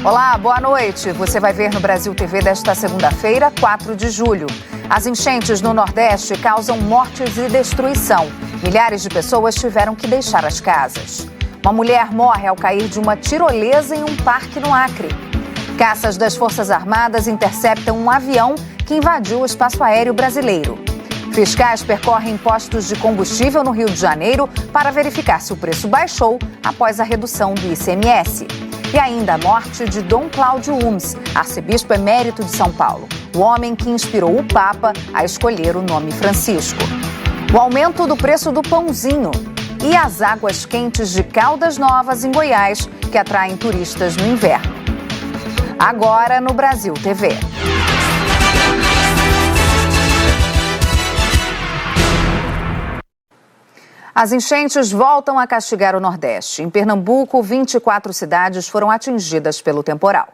Olá, boa noite. Você vai ver no Brasil TV desta segunda-feira, 4 de julho. As enchentes no Nordeste causam mortes e destruição. Milhares de pessoas tiveram que deixar as casas. Uma mulher morre ao cair de uma tirolesa em um parque no Acre. Caças das Forças Armadas interceptam um avião que invadiu o espaço aéreo brasileiro. Fiscais percorrem postos de combustível no Rio de Janeiro para verificar se o preço baixou após a redução do ICMS. E ainda a morte de Dom Cláudio Umes, arcebispo emérito de São Paulo, o homem que inspirou o Papa a escolher o nome Francisco. O aumento do preço do pãozinho e as águas quentes de Caldas Novas, em Goiás, que atraem turistas no inverno. Agora no Brasil TV. As enchentes voltam a castigar o Nordeste. Em Pernambuco, 24 cidades foram atingidas pelo temporal.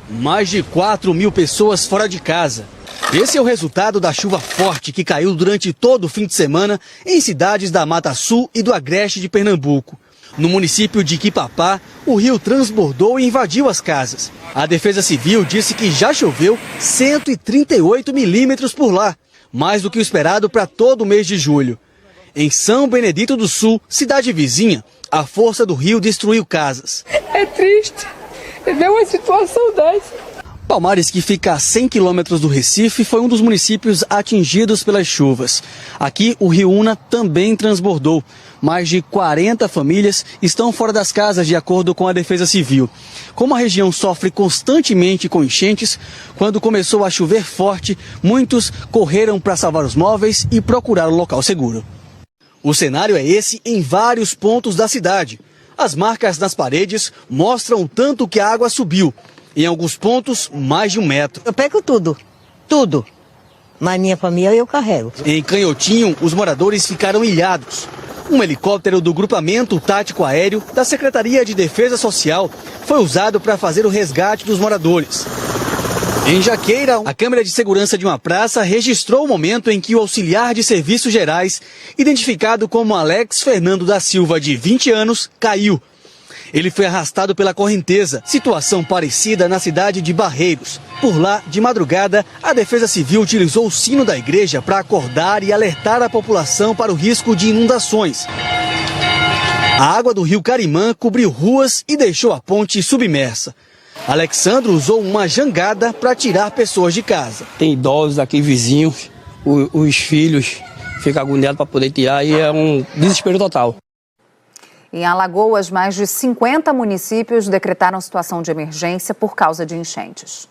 Mais de 4.000 pessoas fora de casa. Esse é o resultado da chuva forte que caiu durante todo o fim de semana em cidades da Mata Sul e do Agreste de Pernambuco. No município de Quipapá, o rio transbordou e invadiu as casas. A Defesa Civil disse que já choveu 138 milímetros por lá, mais do que o esperado para todo o mês de julho. Em São Benedito do Sul, cidade vizinha, a força do rio destruiu casas. É triste ver uma situação dessa. Palmares, que fica a 100 quilômetros do Recife, foi um dos municípios atingidos pelas chuvas. Aqui, o rio Una também transbordou. Mais de 40 famílias estão fora das casas, de acordo com a Defesa Civil. Como a região sofre constantemente com enchentes, quando começou a chover forte, muitos correram para salvar os móveis e procurar um local seguro. O cenário é esse em vários pontos da cidade. As marcas nas paredes mostram o tanto que a água subiu. Em alguns pontos, mais de 1 metro. Eu pego tudo. Mas minha família eu carrego. Em Canhotinho, os moradores ficaram ilhados. Um helicóptero do Grupamento Tático Aéreo da Secretaria de Defesa Social foi usado para fazer o resgate dos moradores. Em Jaqueira, a câmera de segurança de uma praça registrou o momento em que o auxiliar de serviços gerais, identificado como Alex Fernando da Silva, de 20 anos, caiu. Ele foi arrastado pela correnteza, situação parecida na cidade de Barreiros. Por lá, de madrugada, a Defesa Civil utilizou o sino da igreja para acordar e alertar a população para o risco de inundações. A água do rio Carimã cobriu ruas e deixou a ponte submersa. Alexandro usou uma jangada para tirar pessoas de casa. Tem idosos aqui, vizinhos, os filhos ficam agoniados para poder tirar e é um desespero total. Em Alagoas, mais de 50 municípios decretaram situação de emergência por causa de enchentes.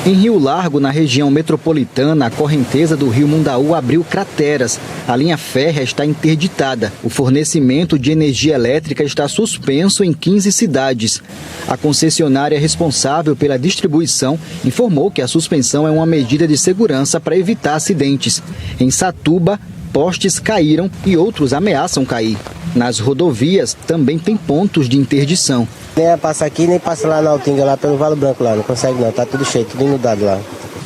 Em Rio Largo, na região metropolitana, a correnteza do rio Mundaú abriu crateras. A linha férrea está interditada. O fornecimento de energia elétrica está suspenso em 15 cidades. A concessionária responsável pela distribuição informou que a suspensão é uma medida de segurança para evitar acidentes. Em Satuba, postes caíram e outros ameaçam cair. Nas rodovias também tem pontos de interdição. Nem passa aqui, nem passa lá na Altinga, lá pelo Valo Branco, lá não consegue não, tá tudo cheio, tudo inundado lá.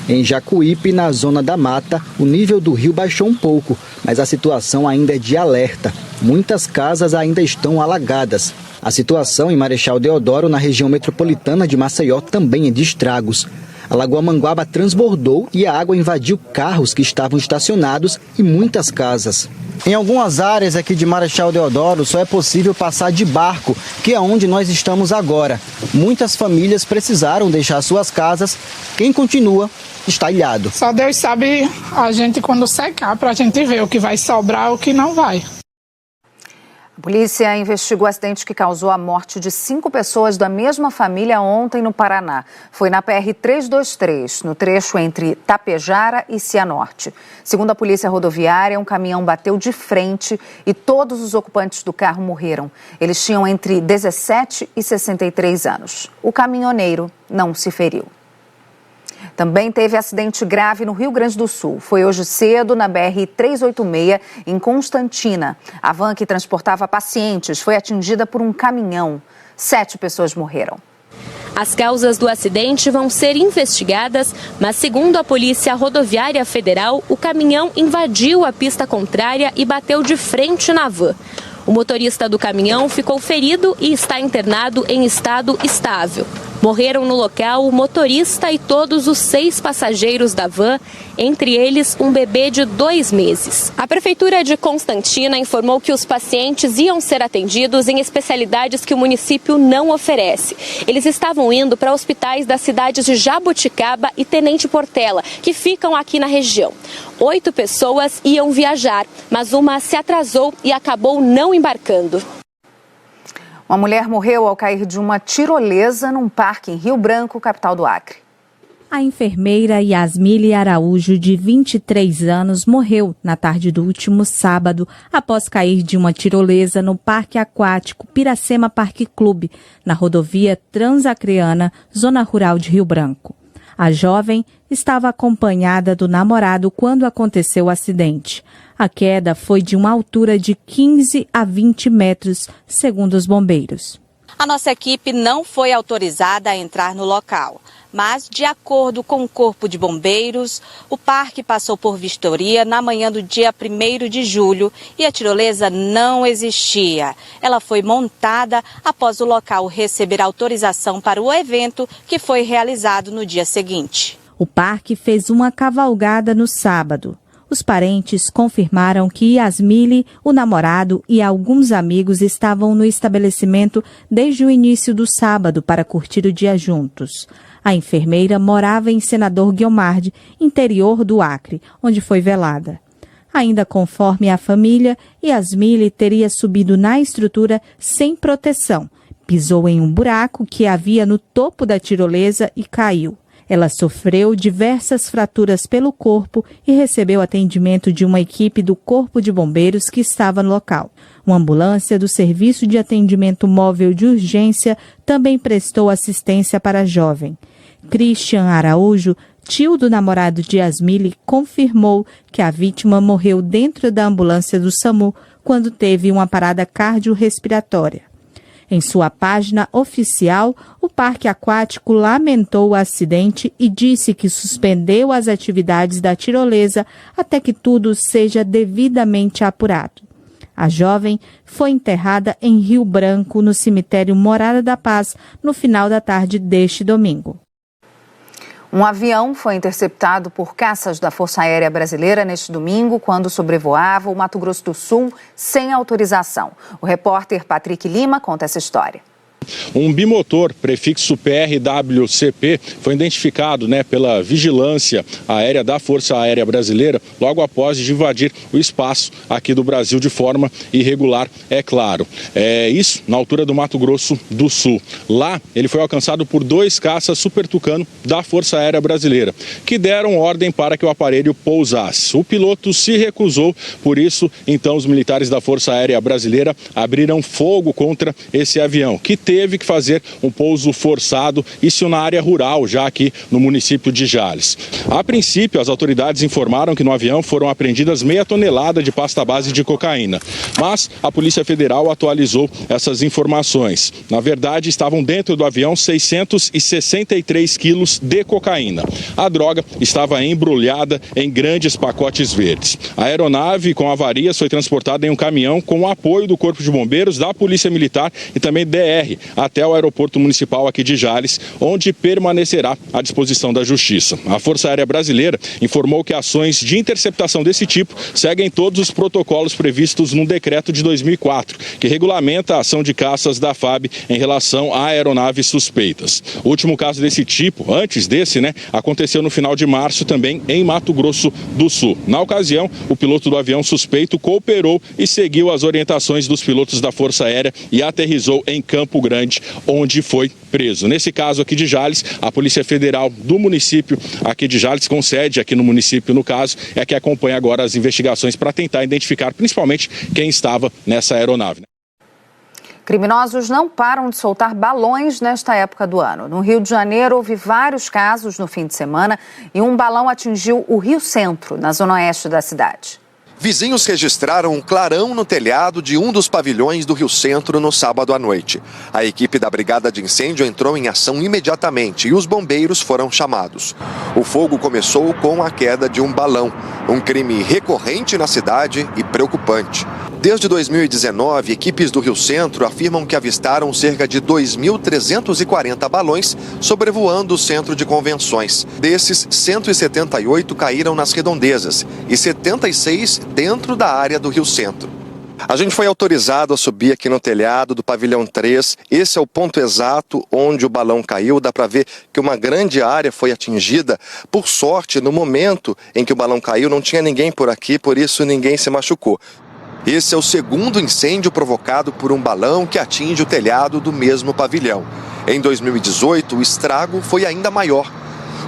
Em Jacuípe, na zona da mata, o nível do rio baixou um pouco, mas a situação ainda é de alerta. Muitas casas ainda estão alagadas. A situação em Marechal Deodoro, na região metropolitana de Maceió, também é de estragos. A Lagoa Manguaba transbordou e a água invadiu carros que estavam estacionados e muitas casas. Em algumas áreas aqui de Marechal Deodoro só é possível passar de barco, que é onde nós estamos agora. Muitas famílias precisaram deixar suas casas. Quem continua está ilhado. Só Deus sabe a gente quando secar para a gente ver o que vai sobrar e o que não vai. A polícia investigou o acidente que causou a morte de 5 pessoas da mesma família ontem no Paraná. Foi na PR-323, no trecho entre Tapejara e Cianorte. Segundo a polícia rodoviária, um caminhão bateu de frente e todos os ocupantes do carro morreram. Eles tinham entre 17 e 63 anos. O caminhoneiro não se feriu. Também teve acidente grave no Rio Grande do Sul. Foi hoje cedo na BR-386, em Constantina. A van que transportava pacientes foi atingida por um caminhão. 7 pessoas morreram. As causas do acidente vão ser investigadas, mas segundo a Polícia Rodoviária Federal, o caminhão invadiu a pista contrária e bateu de frente na van. O motorista do caminhão ficou ferido e está internado em estado estável. Morreram no local o motorista e todos os 6 passageiros da van, entre eles um bebê de 2 meses. A Prefeitura de Constantina informou que os pacientes iam ser atendidos em especialidades que o município não oferece. Eles estavam indo para hospitais das cidades de Jabuticaba e Tenente Portela, que ficam aqui na região. 8 pessoas iam viajar, mas uma se atrasou e acabou não embarcando. Uma mulher morreu ao cair de uma tirolesa num parque em Rio Branco, capital do Acre. A enfermeira Yasmile Araújo, de 23 anos, morreu na tarde do último sábado após cair de uma tirolesa no Parque Aquático Piracema Parque Clube, na rodovia Transacreana, zona rural de Rio Branco. A jovem estava acompanhada do namorado quando aconteceu o acidente. A queda foi de uma altura de 15 a 20 metros, segundo os bombeiros. A nossa equipe não foi autorizada a entrar no local, mas, de acordo com o Corpo de Bombeiros, o parque passou por vistoria na manhã do dia 1º de julho e a tirolesa não existia. Ela foi montada após o local receber autorização para o evento, que foi realizado no dia seguinte. O parque fez uma cavalgada no sábado. Os parentes confirmaram que Yasmile, o namorado e alguns amigos estavam no estabelecimento desde o início do sábado para curtir o dia juntos. A enfermeira morava em Senador Guiomard, interior do Acre, onde foi velada. Ainda conforme a família, Yasmile teria subido na estrutura sem proteção. Pisou em um buraco que havia no topo da tirolesa e caiu. Ela sofreu diversas fraturas pelo corpo e recebeu atendimento de uma equipe do Corpo de Bombeiros que estava no local. Uma ambulância do Serviço de Atendimento Móvel de Urgência também prestou assistência para a jovem. Christian Araújo, tio do namorado de Yasmile, confirmou que a vítima morreu dentro da ambulância do SAMU quando teve uma parada cardiorrespiratória. Em sua página oficial, o Parque Aquático lamentou o acidente e disse que suspendeu as atividades da tirolesa até que tudo seja devidamente apurado. A jovem foi enterrada em Rio Branco, no cemitério Morada da Paz, no final da tarde deste domingo. Um avião foi interceptado por caças da Força Aérea Brasileira neste domingo, quando sobrevoava o Mato Grosso do Sul sem autorização. O repórter Patrick Lima conta essa história. Um bimotor prefixo PRWCP foi identificado pela Vigilância Aérea da Força Aérea Brasileira logo após invadir o espaço aqui do Brasil de forma irregular, é claro. Isso na altura do Mato Grosso do Sul. Lá ele foi alcançado por 2 caças Super Tucano da Força Aérea Brasileira, que deram ordem para que o aparelho pousasse. O piloto se recusou, por isso, então, os militares da Força Aérea Brasileira abriram fogo contra esse avião, que teve que fazer um pouso forçado, isso na área rural, já aqui no município de Jales. A princípio, as autoridades informaram que no avião foram apreendidas meia tonelada de pasta base de cocaína, mas a Polícia Federal atualizou essas informações. Na verdade, estavam dentro do avião 663 quilos de cocaína. A droga estava embrulhada em grandes pacotes verdes. A aeronave com avarias foi transportada em um caminhão com o apoio do Corpo de Bombeiros, da Polícia Militar e também DR, até o aeroporto municipal aqui de Jales, onde permanecerá à disposição da Justiça. A Força Aérea Brasileira informou que ações de interceptação desse tipo seguem todos os protocolos previstos no decreto de 2004, que regulamenta a ação de caças da FAB em relação a aeronaves suspeitas. O último caso desse tipo, antes desse, aconteceu no final de março também em Mato Grosso do Sul. Na ocasião, o piloto do avião suspeito cooperou e seguiu as orientações dos pilotos da Força Aérea e aterrissou em Campo Grande, onde foi preso. Nesse caso aqui de Jales, a Polícia Federal do município aqui de Jales, com sede aqui no município, no caso, é que acompanha agora as investigações para tentar identificar principalmente quem estava nessa aeronave. Criminosos não param de soltar balões nesta época do ano. No Rio de Janeiro, houve vários casos no fim de semana e um balão atingiu o Rio Centro, na zona oeste da cidade. Vizinhos registraram um clarão no telhado de um dos pavilhões do Rio Centro no sábado à noite. A equipe da Brigada de Incêndio entrou em ação imediatamente e os bombeiros foram chamados. O fogo começou com a queda de um balão, um crime recorrente na cidade e preocupante. Desde 2019, equipes do Rio Centro afirmam que avistaram cerca de 2.340 balões sobrevoando o centro de convenções. Desses, 178 caíram nas redondezas e 76 dentro da área do Rio Centro. A gente foi autorizado a subir aqui no telhado do pavilhão 3. Esse é o ponto exato onde o balão caiu. Dá para ver que uma grande área foi atingida. Por sorte, no momento em que o balão caiu, não tinha ninguém por aqui, por isso ninguém se machucou. Esse é o segundo incêndio provocado por um balão que atinge o telhado do mesmo pavilhão. Em 2018, o estrago foi ainda maior.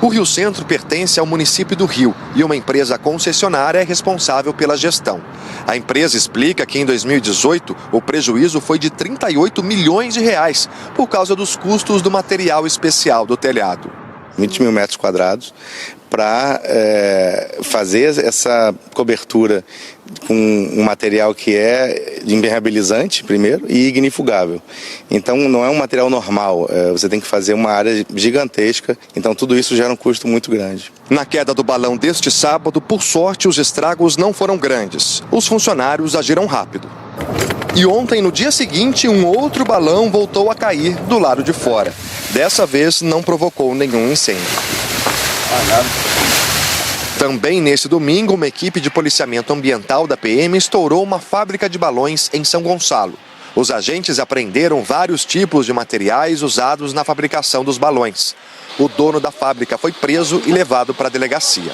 O Rio Centro pertence ao município do Rio e uma empresa concessionária é responsável pela gestão. A empresa explica que em 2018 o prejuízo foi de 38 milhões de reais por causa dos custos do material especial do telhado. 20 mil metros quadrados para fazer essa cobertura com um material que é impermeabilizante, primeiro, e ignifugável. Então, não é um material normal, você tem que fazer uma área gigantesca, então tudo isso gera um custo muito grande. Na queda do balão deste sábado, por sorte, os estragos não foram grandes. Os funcionários agiram rápido. E ontem, no dia seguinte, um outro balão voltou a cair do lado de fora. Dessa vez, não provocou nenhum incêndio. Também nesse domingo, uma equipe de policiamento ambiental da PM estourou uma fábrica de balões em São Gonçalo. Os agentes apreenderam vários tipos de materiais usados na fabricação dos balões. O dono da fábrica foi preso e levado para a delegacia.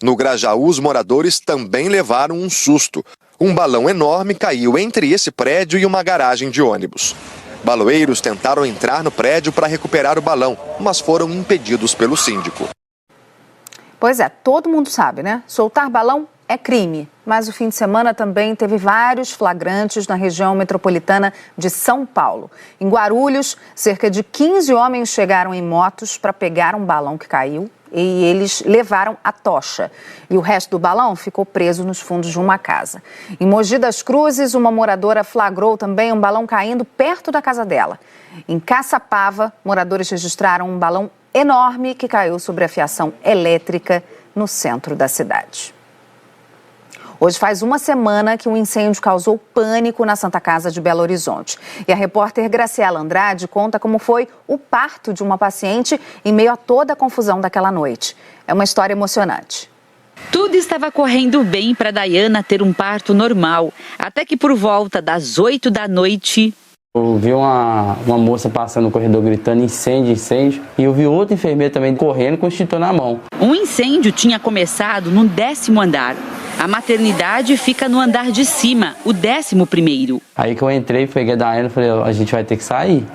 No Grajaú, os moradores também levaram um susto. Um balão enorme caiu entre esse prédio e uma garagem de ônibus. Baloeiros tentaram entrar no prédio para recuperar o balão, mas foram impedidos pelo síndico. Pois é, todo mundo sabe, né? Soltar balão é crime, mas o fim de semana também teve vários flagrantes na região metropolitana de São Paulo. Em Guarulhos, cerca de 15 homens chegaram em motos para pegar um balão que caiu e eles levaram a tocha. E o resto do balão ficou preso nos fundos de uma casa. Em Mogi das Cruzes, uma moradora flagrou também um balão caindo perto da casa dela. Em Caçapava, moradores registraram um balão enorme que caiu sobre a fiação elétrica no centro da cidade. Hoje faz uma semana que um incêndio causou pânico na Santa Casa de Belo Horizonte. E a repórter Graciela Andrade conta como foi o parto de uma paciente em meio a toda a confusão daquela noite. É uma história emocionante. Tudo estava correndo bem para Dayana ter um parto normal, até que por volta das 8 da noite... Eu vi uma moça passando no corredor gritando incêndio, incêndio, e eu vi outra enfermeira também correndo com o extintor na mão. Um incêndio tinha começado no 10º andar. A maternidade fica no andar de cima, o 11º. Aí que eu entrei, peguei a Dayana e falei, a gente vai ter que sair.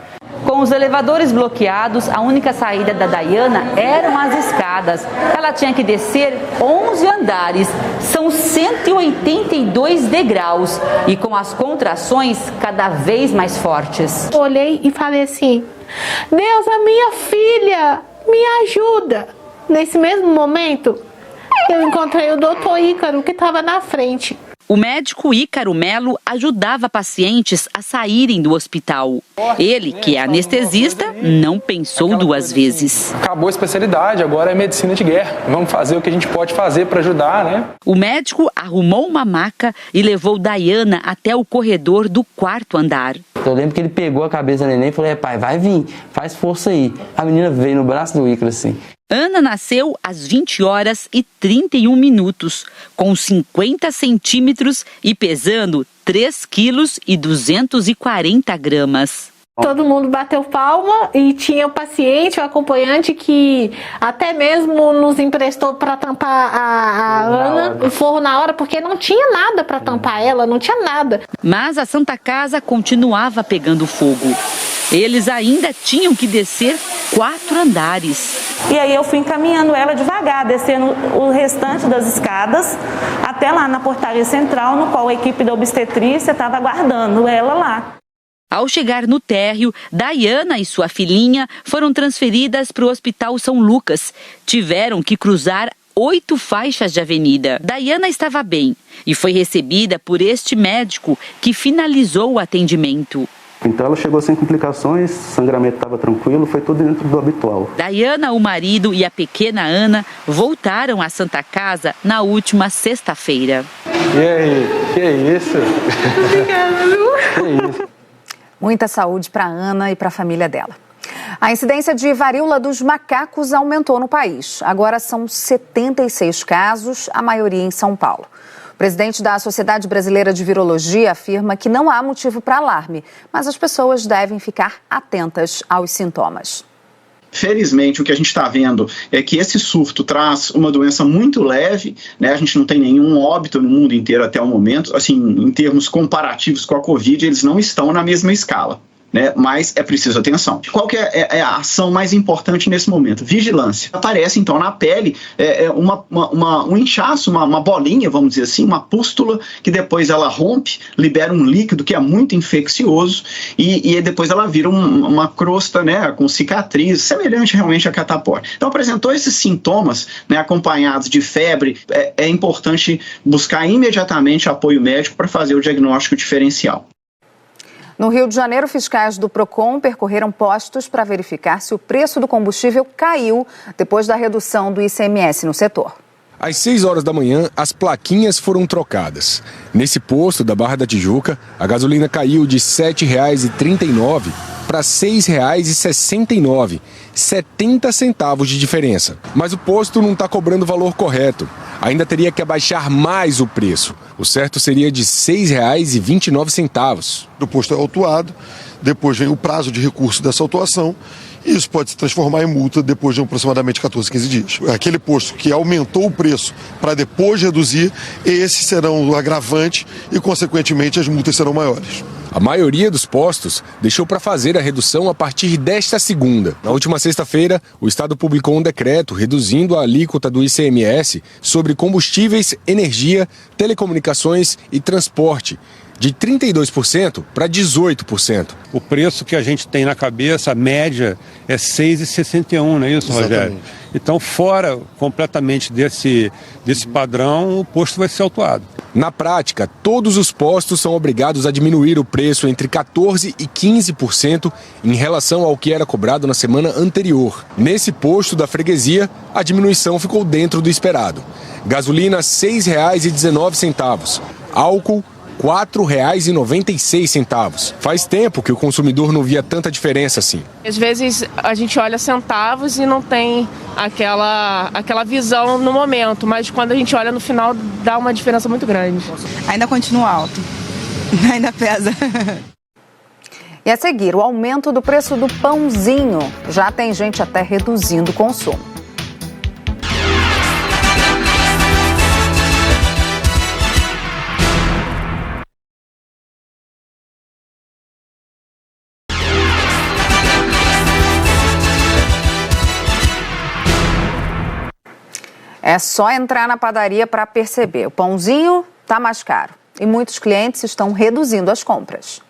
Com os elevadores bloqueados, a única saída da Dayana eram as escadas. Ela tinha que descer 11 andares, são 182 degraus e com as contrações cada vez mais fortes. Olhei e falei assim, Deus, a minha filha, me ajuda. Nesse mesmo momento, eu encontrei o doutor Ícaro que estava na frente. O médico Ícaro Melo ajudava pacientes a saírem do hospital. Ele, que é anestesista, não pensou duas vezes. Acabou a especialidade, agora é medicina de guerra. Vamos fazer o que a gente pode fazer para ajudar, né? O médico arrumou uma maca e levou Dayana até o corredor do 4º andar. Eu lembro que ele pegou a cabeça da neném e falou, pai, vai vir, faz força aí. A menina veio no braço do Ícaro assim. Ana nasceu às 20h31, com 50 centímetros e pesando 3,240 kg. Todo mundo bateu palma e tinha o paciente, o acompanhante, que até mesmo nos emprestou para tampar a Ana, o forro na hora, porque não tinha nada para tampar ela, não tinha nada. Mas a Santa Casa continuava pegando fogo. Eles ainda tinham que descer 4 andares. E aí eu fui encaminhando ela devagar, descendo o restante das escadas, até lá na portaria central, no qual a equipe da obstetrícia estava aguardando ela lá. Ao chegar no térreo, Dayana e sua filhinha foram transferidas para o Hospital São Lucas. Tiveram que cruzar 8 faixas de avenida. Daiana estava bem e foi recebida por este médico que finalizou o atendimento. Então ela chegou sem complicações, sangramento estava tranquilo, foi tudo dentro do habitual. Daiana, o marido e a pequena Ana voltaram à Santa Casa na última sexta-feira. E aí, que isso? Obrigada, Lu. Que isso? Muita saúde para Ana e para a família dela. A incidência de varíola dos macacos aumentou no país. Agora são 76 casos, a maioria em São Paulo. O presidente da Sociedade Brasileira de Virologia afirma que não há motivo para alarme, mas as pessoas devem ficar atentas aos sintomas. Felizmente, o que a gente está vendo é que esse surto traz uma doença muito leve, né? A gente não tem nenhum óbito no mundo inteiro até o momento. Assim, em termos comparativos com a Covid, eles não estão na mesma escala, né? Mas é preciso atenção. Qual que é a ação mais importante nesse momento? Vigilância. Aparece então na pele um inchaço, uma bolinha, vamos dizer assim, uma pústula, que depois ela rompe, libera um líquido que é muito infeccioso e depois ela vira uma crosta, né, com cicatriz, semelhante realmente a catapora. Então apresentou esses sintomas, né, acompanhados de febre, é importante buscar imediatamente apoio médico para fazer o diagnóstico diferencial. No Rio de Janeiro, fiscais do Procon percorreram postos para verificar se o preço do combustível caiu depois da redução do ICMS no setor. Às 6 horas da manhã, as plaquinhas foram trocadas. Nesse posto da Barra da Tijuca, a gasolina caiu de R$ 7,39 para R$ 6,69, 70 centavos de diferença. Mas o posto não está cobrando o valor correto. Ainda teria que abaixar mais o preço. O certo seria de R$ 6,29. O posto é autuado, depois vem o prazo de recurso dessa autuação, e isso pode se transformar em multa depois de aproximadamente 14, 15 dias. Aquele posto que aumentou o preço para depois reduzir, esses serão o agravante e, consequentemente, as multas serão maiores. A maioria dos postos deixou para fazer a redução a partir desta segunda. Na última sexta-feira, o Estado publicou um decreto reduzindo a alíquota do ICMS sobre combustíveis, energia, telecomunicações e transporte, de 32% para 18%. O preço que a gente tem na cabeça, a média, é R$ 6,61, não é isso, Rogério? Exatamente. Então, fora completamente desse padrão, o posto vai ser autuado. Na prática, todos os postos são obrigados a diminuir o preço entre 14% e 15% em relação ao que era cobrado na semana anterior. Nesse posto da freguesia, a diminuição ficou dentro do esperado. Gasolina R$ 6,19. Álcool R$ 4,96. Faz tempo que o consumidor não via tanta diferença assim. Às vezes a gente olha centavos e não tem aquela visão no momento, mas quando a gente olha no final dá uma diferença muito grande. Ainda continua alto, ainda pesa. E a seguir, o aumento do preço do pãozinho. Já tem gente até reduzindo o consumo. É só entrar na padaria para perceber. O pãozinho está mais caro e muitos clientes estão reduzindo as compras.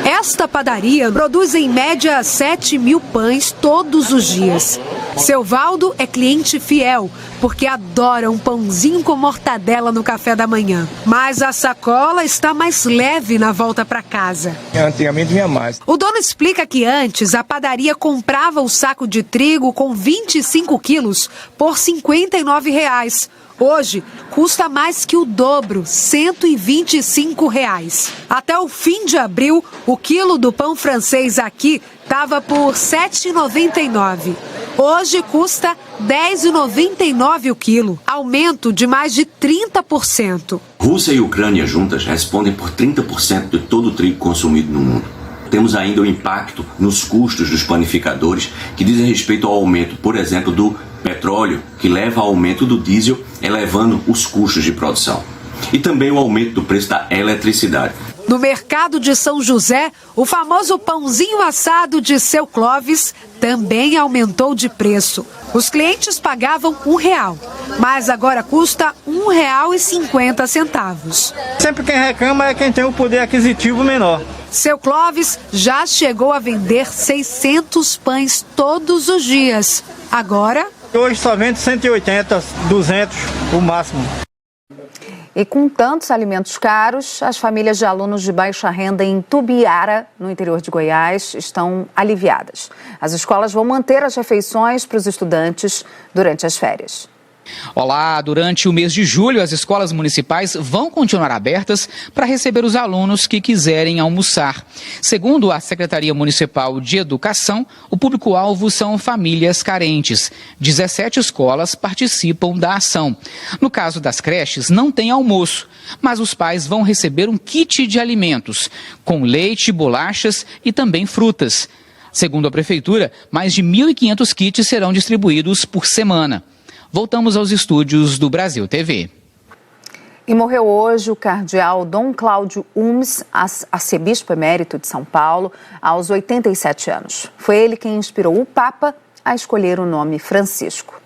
Esta padaria produz em média 7 mil pães todos os dias. Seu Valdo é cliente fiel, porque adora um pãozinho com mortadela no café da manhã. Mas a sacola está mais leve na volta para casa. Antigamente vinha mais. O dono explica que antes a padaria comprava o saco de trigo com 25 quilos por R$ 59. Hoje, custa mais que o dobro, R$ 125. Até o fim de abril, o quilo do pão francês aqui estava por R$ 7,99. Hoje custa R$ 10,99 o quilo, aumento de mais de 30%. Rússia e Ucrânia juntas respondem por 30% de todo o trigo consumido no mundo. Temos ainda o impacto nos custos dos panificadores, que dizem respeito ao aumento, por exemplo, do petróleo, que leva ao aumento do diesel, elevando os custos de produção. E também o aumento do preço da eletricidade. No mercado de São José, o famoso pãozinho assado de Seu Clóvis também aumentou de preço. Os clientes pagavam R$1, mas agora custa R$ 1,50. Sempre quem reclama é quem tem o poder aquisitivo menor. Seu Clóvis já chegou a vender 600 pães todos os dias. Agora Hoje só vende 180, 200, o máximo. E com tantos alimentos caros, as famílias de alunos de baixa renda em Tubiara, no interior de Goiás, estão aliviadas. As escolas vão manter as refeições para os estudantes durante as férias. Olá, durante o mês de julho, as escolas municipais vão continuar abertas para receber os alunos que quiserem almoçar. Segundo a Secretaria Municipal de Educação, o público-alvo são famílias carentes. 17 escolas participam da ação. No caso das creches, não tem almoço, mas os pais vão receber um kit de alimentos, com leite, bolachas e também frutas. Segundo a Prefeitura, mais de 1.500 kits serão distribuídos por semana. Voltamos aos estúdios do Brasil TV. E morreu hoje o cardeal Dom Cláudio Umes, arcebispo emérito de São Paulo, aos 87 anos. Foi ele quem inspirou o Papa a escolher o nome Francisco.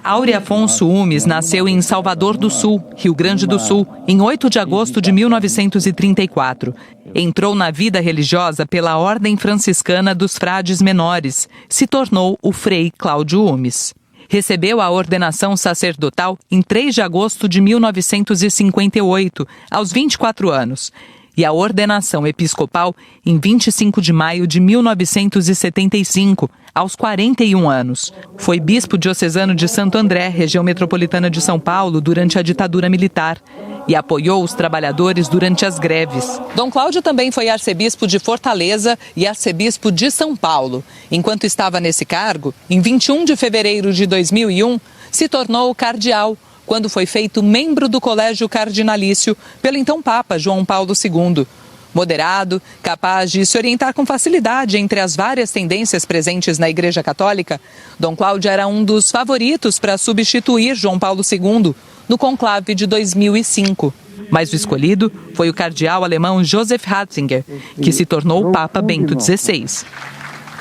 Áurea Afonso Umes nasceu em Salvador do Sul, Rio Grande do Sul, em 8 de agosto de 1934. Entrou na vida religiosa pela Ordem Franciscana dos Frades Menores. Se tornou o Frei Cláudio Umes. Recebeu a ordenação sacerdotal em 3 de agosto de 1958, aos 24 anos, e a ordenação episcopal em 25 de maio de 1975, aos 41 anos. Foi bispo diocesano de Santo André, região metropolitana de São Paulo, durante a ditadura militar, e apoiou os trabalhadores durante as greves. Dom Cláudio também foi arcebispo de Fortaleza e arcebispo de São Paulo. Enquanto estava nesse cargo, em 21 de fevereiro de 2001, se tornou cardeal, quando foi feito membro do Colégio Cardinalício pelo então Papa João Paulo II. Moderado, capaz de se orientar com facilidade entre as várias tendências presentes na Igreja Católica, Dom Cláudio era um dos favoritos para substituir João Paulo II no conclave de 2005. Mas o escolhido foi o cardeal alemão Joseph Ratzinger, que se tornou o Papa Bento XVI.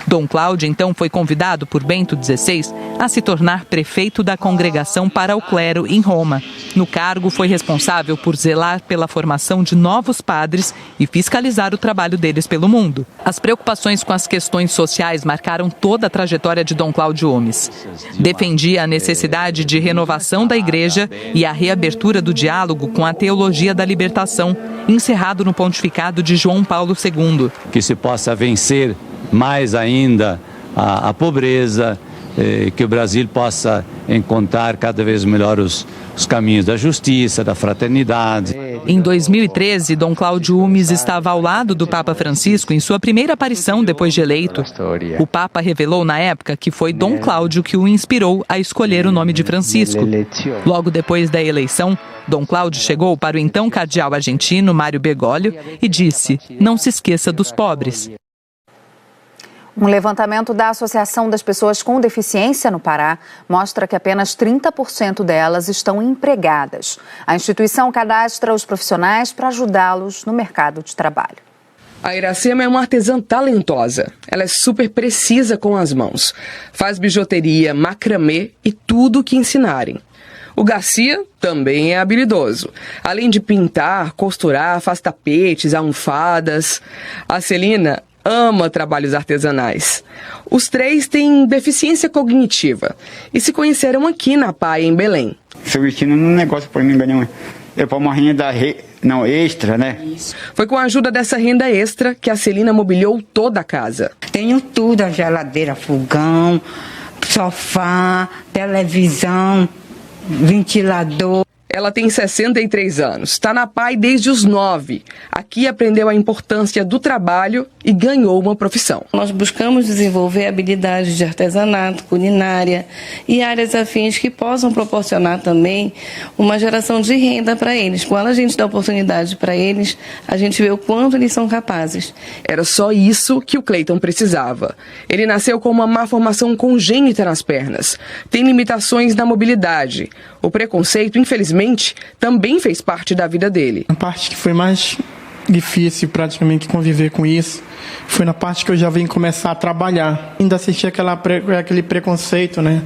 Dom Cláudio, então, foi convidado por Bento XVI a se tornar prefeito da Congregação para o Clero em Roma. No cargo, foi responsável por zelar pela formação de novos padres e fiscalizar o trabalho deles pelo mundo. As preocupações com as questões sociais marcaram toda a trajetória de Dom Cláudio Umes. Defendia a necessidade de renovação da Igreja e a reabertura do diálogo com a teologia da libertação, encerrado no pontificado de João Paulo II. Que se possa vencer mais ainda a pobreza, que o Brasil possa encontrar cada vez melhor os caminhos da justiça, da fraternidade. Em 2013, Dom Cláudio Umes estava ao lado do Papa Francisco em sua primeira aparição depois de eleito. O Papa revelou na época que foi Dom Cláudio que o inspirou a escolher o nome de Francisco. Logo depois da eleição, Dom Cláudio chegou para o então cardeal argentino Mário Bergoglio e disse: "Não se esqueça dos pobres." Um levantamento da Associação das Pessoas com Deficiência no Pará mostra que apenas 30% delas estão empregadas. A instituição cadastra os profissionais para ajudá-los no mercado de trabalho. A Iracema é uma artesã talentosa. Ela é super precisa com as mãos. Faz bijuteria, macramê e tudo o que ensinarem. O Garcia também é habilidoso. Além de pintar, costurar, faz tapetes, almofadas. A Celina ama trabalhos artesanais. Os três têm deficiência cognitiva e se conheceram aqui na PAI, em Belém. Estou vestindo um negócio para mim, eu para uma renda extra, né? Foi com a ajuda dessa renda extra que a Celina mobiliou toda a casa. Tenho tudo, a geladeira, fogão, sofá, televisão, ventilador. Ela tem 63 anos, está na PAI desde os 9. Aqui aprendeu a importância do trabalho e ganhou uma profissão. Nós buscamos desenvolver habilidades de artesanato, culinária e áreas afins que possam proporcionar também uma geração de renda para eles. Quando a gente dá oportunidade para eles, a gente vê o quanto eles são capazes. Era só isso que o Cleiton precisava. Ele nasceu com uma má formação congênita nas pernas. Tem limitações na mobilidade. O preconceito, infelizmente, também fez parte da vida dele. A parte que foi mais difícil praticamente conviver com isso foi na parte que eu já vim começar a trabalhar. Ainda assisti aquele preconceito, né,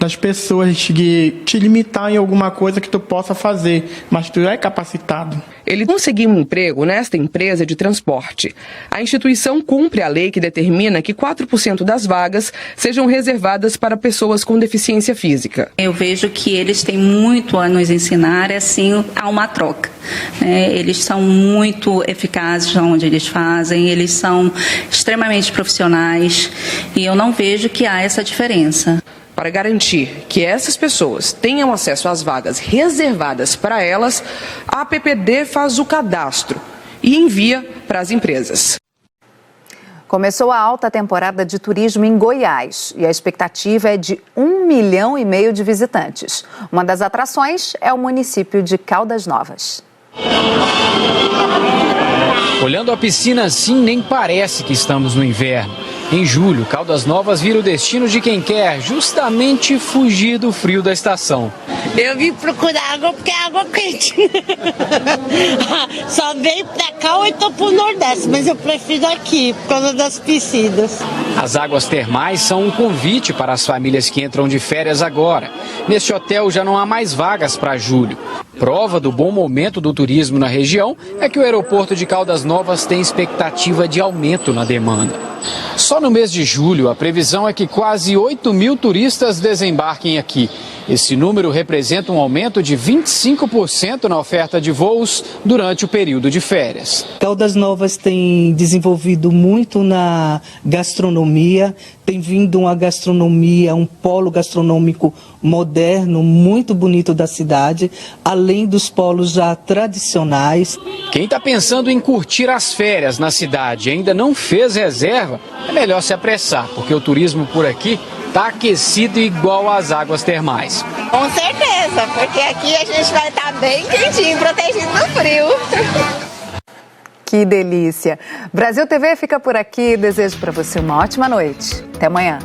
das pessoas de te limitar em alguma coisa que tu possa fazer, mas tu é capacitado. Ele conseguiu um emprego nesta empresa de transporte. A instituição cumpre a lei que determina que 4% das vagas sejam reservadas para pessoas com deficiência física. Eu vejo que eles têm muito a nos ensinar, assim, há uma troca. Eles são muito eficazes onde eles fazem, eles são extremamente profissionais e eu não vejo que há essa diferença. Para garantir que essas pessoas tenham acesso às vagas reservadas para elas, a APPD faz o cadastro e envia para as empresas. Começou a alta temporada de turismo em Goiás e a expectativa é de 1,5 milhão de visitantes. Uma das atrações é o município de Caldas Novas. Olhando a piscina assim, nem parece que estamos no inverno. Em julho, Caldas Novas vira o destino de quem quer justamente fugir do frio da estação. Eu vim procurar água porque é água quente. Só veio pra cá ou então pro Nordeste, mas eu prefiro aqui por causa das piscinas. As águas termais são um convite para as famílias que entram de férias agora. Neste hotel já não há mais vagas para julho. Prova do bom momento do turismo na região é que o aeroporto de Caldas Novas tem expectativa de aumento na demanda. Só no mês de julho, a previsão é que quase 8 mil turistas desembarquem aqui. Esse número representa um aumento de 25% na oferta de voos durante o período de férias. Caldas Novas tem desenvolvido muito na gastronomia, tem vindo uma gastronomia, um polo gastronômico moderno, muito bonito da cidade, além dos polos já tradicionais. Quem está pensando em curtir as férias na cidade e ainda não fez reserva, é melhor se apressar, porque o turismo por aqui está aquecido igual às águas termais. Com certeza, porque aqui a gente vai estar bem quentinho, protegido do frio. Que delícia! Brasil TV fica por aqui. Desejo para você uma ótima noite. Até amanhã.